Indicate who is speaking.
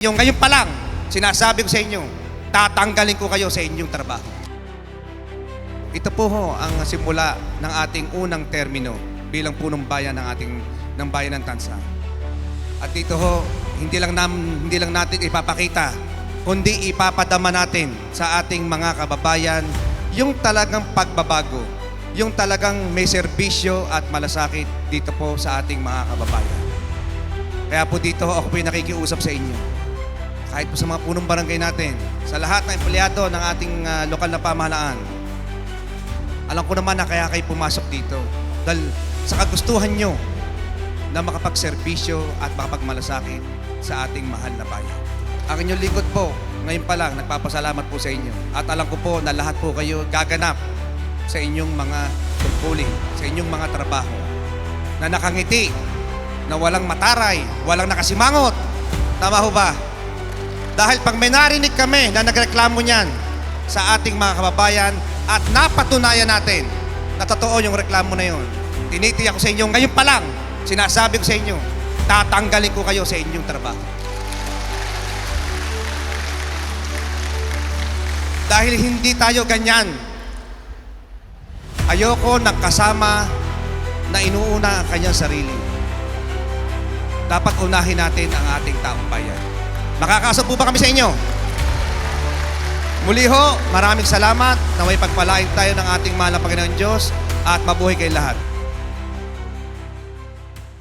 Speaker 1: Yung ngayon pa lang, sinasabi ko sa inyo, tatanggalin ko kayo sa inyong trabaho. Ito po ho ang simula ng ating unang termino bilang punong bayan ng bayan ng Tansa. At dito ho, hindi lang natin ipapakita, kundi ipapadama natin sa ating mga kababayan yung talagang pagbabago, yung talagang may serbisyo at malasakit dito po sa ating mga kababayan. Kaya po dito ako po yung nakikiusap sa inyo. Kahit po sa mga punong barangay natin, sa lahat ng empleyado ng ating lokal na pamahalaan, alam ko naman na kaya kayo pumasok dito dahil sa kagustuhan nyo na makapagserbisyo at makapagmalasakit sa ating mahal na bayan. Ang inyong lingkod po, ngayon pa lang, nagpapasalamat po sa inyo. At alam ko po na lahat po kayo gaganap sa inyong mga tungkulin, sa inyong mga trabaho na nakangiti, na walang mataray, walang nakasimangot. Tama ho ba? Dahil pag may narinig kami na nagreklamo niyan sa ating mga kababayan at napatunayan natin na totoo yung reklamo na yun, tinitiyak ko sa inyo, ngayon pa lang, sinasabi ko sa inyo, tatanggalin ko kayo sa inyong trabaho. Dahil hindi tayo ganyan. Ayoko nagkasama na inuuna ang kanyang sarili. Dapat unahin natin ang ating taong bayan. Makakaasa po ba kami sa inyo? Muli ho, maraming salamat na may pagpalain tayo ng ating mahal na Panginoon Diyos at mabuhay kayo lahat.